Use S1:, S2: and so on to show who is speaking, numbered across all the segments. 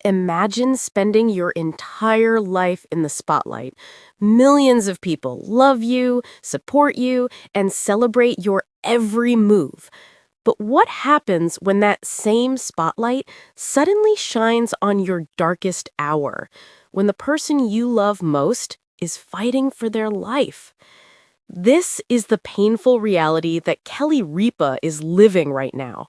S1: Imagine spending your entire life in the spotlight. Millions of people love you, support you, and celebrate your every move. But what happens when that same spotlight suddenly shines on your darkest hour? When the person you love most is fighting for their life? This is the painful reality that Kelly Ripa is living right now.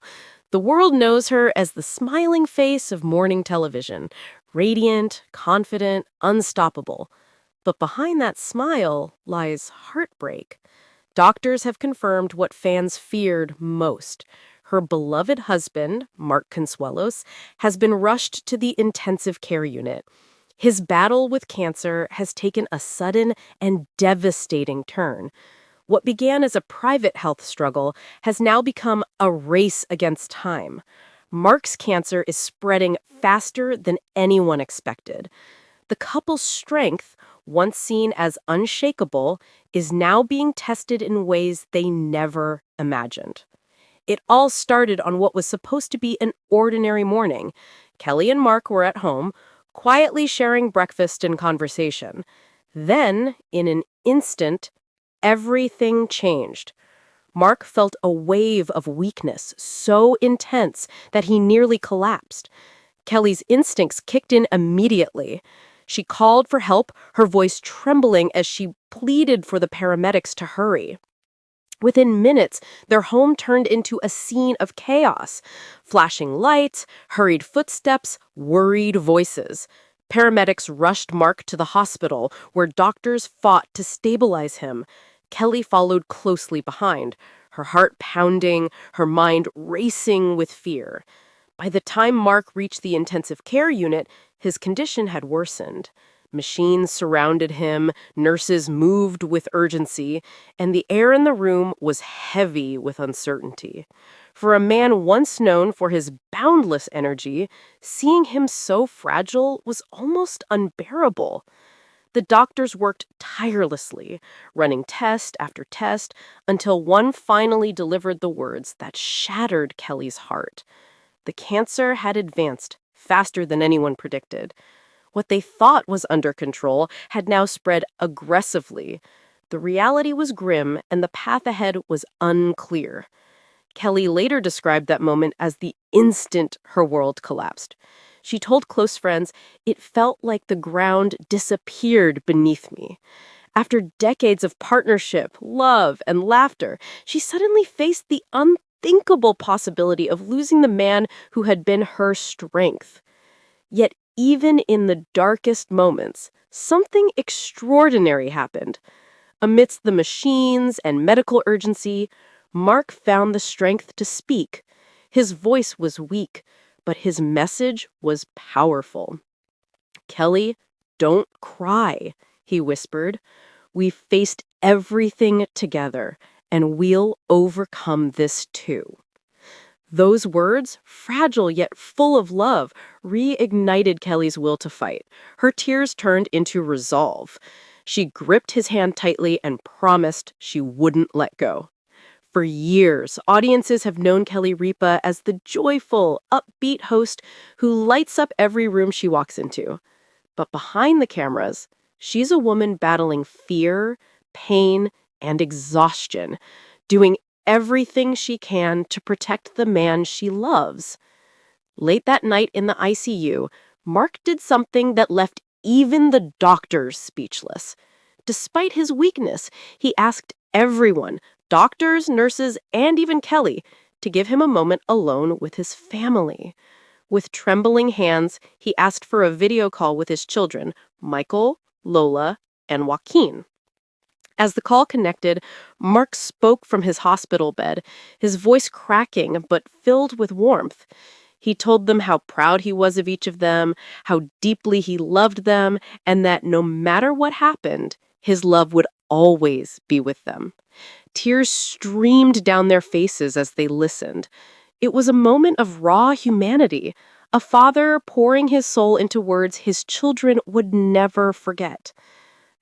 S1: The world knows her as the smiling face of morning television, radiant, confident, unstoppable. But behind that smile lies heartbreak. Doctors have confirmed what fans feared most. Her beloved husband, Mark Consuelos, has been rushed to the intensive care unit. His battle with cancer has taken a sudden and devastating turn. What began as a private health struggle has now become a race against time. Mark's cancer is spreading faster than anyone expected. The couple's strength, once seen as unshakable, is now being tested in ways they never imagined. It all started on what was supposed to be an ordinary morning. Kelly and Mark were at home, quietly sharing breakfast and conversation. Then, in an instant, everything changed. Mark felt a wave of weakness so intense that he nearly collapsed. Kelly's instincts kicked in immediately. She called for help, her voice trembling as she pleaded for the paramedics to hurry. Within minutes, their home turned into a scene of chaos. Flashing lights, hurried footsteps, worried voices. Paramedics rushed Mark to the hospital, where doctors fought to stabilize him. Kelly followed closely behind, her heart pounding, her mind racing with fear. By the time Mark reached the intensive care unit, his condition had worsened. Machines surrounded him, nurses moved with urgency, and the air in the room was heavy with uncertainty. For a man once known for his boundless energy, seeing him so fragile was almost unbearable. The doctors worked tirelessly, running test after test, until one finally delivered the words that shattered Kelly's heart. The cancer had advanced faster than anyone predicted. What they thought was under control had now spread aggressively. The reality was grim, and the path ahead was unclear. Kelly later described that moment as the instant her world collapsed. She told close friends, "It felt like the ground disappeared beneath me." After decades of partnership, love, and laughter, she suddenly faced the unthinkable possibility of losing the man who had been her strength. Yet even in the darkest moments, something extraordinary happened. Amidst the machines and medical urgency, Mark found the strength to speak. His voice was weak, but his message was powerful. "Kelly, don't cry," he whispered. "We've faced everything together, and we'll overcome this too." Those words, fragile yet full of love, reignited Kelly's will to fight. Her tears turned into resolve. She gripped his hand tightly and promised she wouldn't let go. For years, audiences have known Kelly Ripa as the joyful, upbeat host who lights up every room she walks into. But behind the cameras, she's a woman battling fear, pain, and exhaustion, doing everything she can to protect the man she loves. Late that night in the ICU, Mark did something that left even the doctors speechless. Despite his weakness, he asked everyone, doctors, nurses, and even Kelly, to give him a moment alone with his family. With trembling hands, he asked for a video call with his children, Michael, Lola, and Joaquin. As the call connected, Mark spoke from his hospital bed, his voice cracking but filled with warmth. He told them how proud he was of each of them, how deeply he loved them, and that no matter what happened, his love would always be with them. Tears streamed down their faces as they listened. It was a moment of raw humanity, a father pouring his soul into words his children would never forget.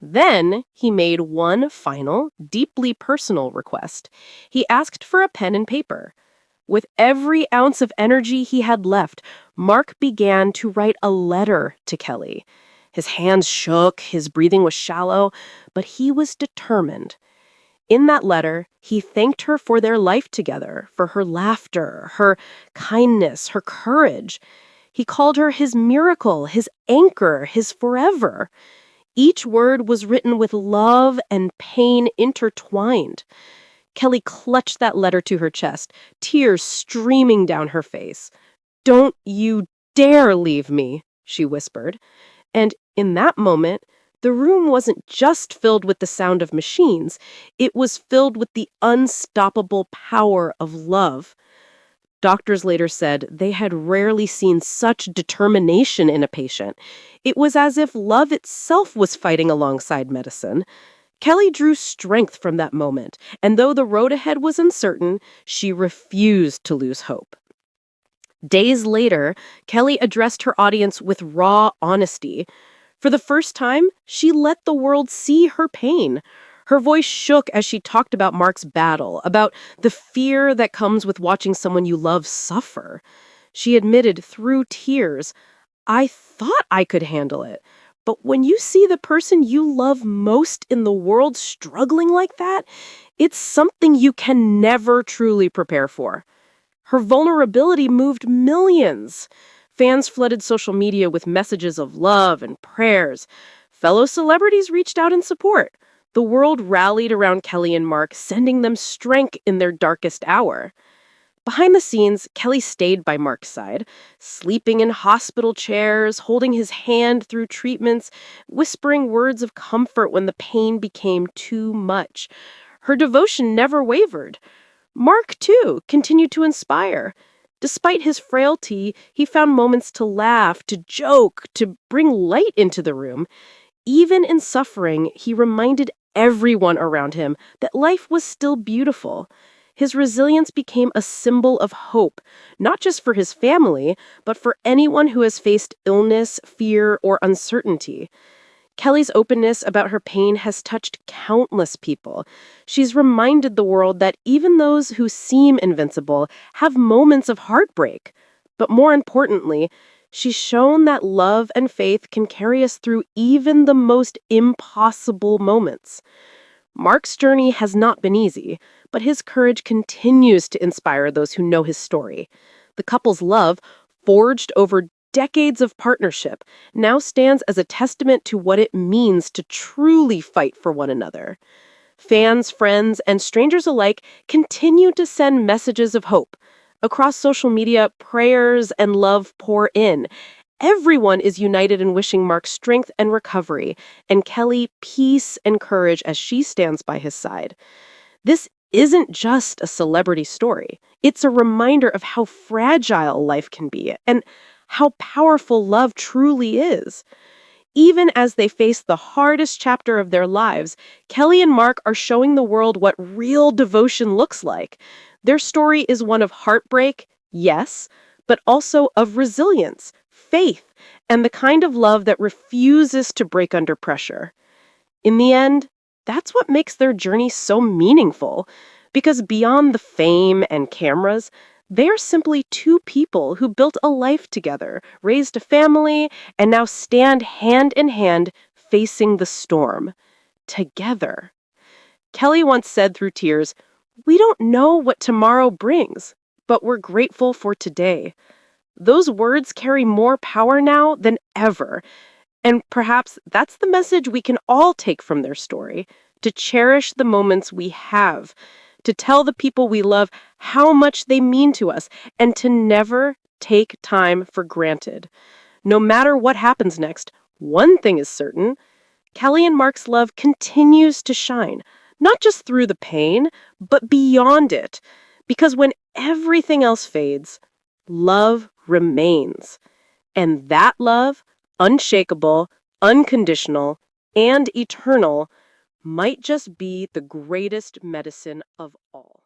S1: Then he made one final, deeply personal request. He asked for a pen and paper. With every ounce of energy he had left, Mark began to write a letter to Kelly. His hands shook, his breathing was shallow, but he was determined. In that letter, he thanked her for their life together, for her laughter, her kindness, her courage. He called her his miracle, his anchor, his forever. Each word was written with love and pain intertwined. Kelly clutched that letter to her chest, tears streaming down her face. "Don't you dare leave me," she whispered. And in that moment, the room wasn't just filled with the sound of machines, it was filled with the unstoppable power of love. Doctors later said they had rarely seen such determination in a patient. It was as if love itself was fighting alongside medicine. Kelly drew strength from that moment, and though the road ahead was uncertain, she refused to lose hope. Days later, Kelly addressed her audience with raw honesty. For the first time, she let the world see her pain. Her voice shook as she talked about Mark's battle, about the fear that comes with watching someone you love suffer. She admitted through tears, "I thought I could handle it. But when you see the person you love most in the world struggling like that, it's something you can never truly prepare for." Her vulnerability moved millions. Fans flooded social media with messages of love and prayers. Fellow celebrities reached out in support. The world rallied around Kelly and Mark, sending them strength in their darkest hour. Behind the scenes, Kelly stayed by Mark's side, sleeping in hospital chairs, holding his hand through treatments, whispering words of comfort when the pain became too much. Her devotion never wavered. Mark, too, continued to inspire. Despite his frailty, he found moments to laugh, to joke, to bring light into the room. Even in suffering, he reminded everyone around him that life was still beautiful. His resilience became a symbol of hope, not just for his family, but for anyone who has faced illness, fear, or uncertainty. Kelly's openness about her pain has touched countless people. She's reminded the world that even those who seem invincible have moments of heartbreak. But more importantly, she's shown that love and faith can carry us through even the most impossible moments. Mark's journey has not been easy, but his courage continues to inspire those who know his story. The couple's love, forged over decades of partnership, now stands as a testament to what it means to truly fight for one another. Fans, friends, and strangers alike continue to send messages of hope. Across social media, prayers and love pour in. Everyone is united in wishing Mark strength and recovery, and Kelly peace and courage as she stands by his side. This isn't just a celebrity story. It's a reminder of how fragile life can be and how powerful love truly is. Even as they face the hardest chapter of their lives, Kelly and Mark are showing the world what real devotion looks like. Their story is one of heartbreak, yes, but also of resilience, faith, and the kind of love that refuses to break under pressure. In the end, that's what makes their journey so meaningful, because beyond the fame and cameras, they're simply two people who built a life together, raised a family, and now stand hand in hand facing the storm. Together. Kelly once said through tears, "We don't know what tomorrow brings, but we're grateful for today." Those words carry more power now than ever. And perhaps that's the message we can all take from their story, to cherish the moments we have, to tell the people we love how much they mean to us, and to never take time for granted. No matter what happens next, one thing is certain: Kelly and Mark's love continues to shine, not just through the pain, but beyond it. Because when everything else fades, love remains. And that love, unshakable, unconditional, and eternal, might just be the greatest medicine of all.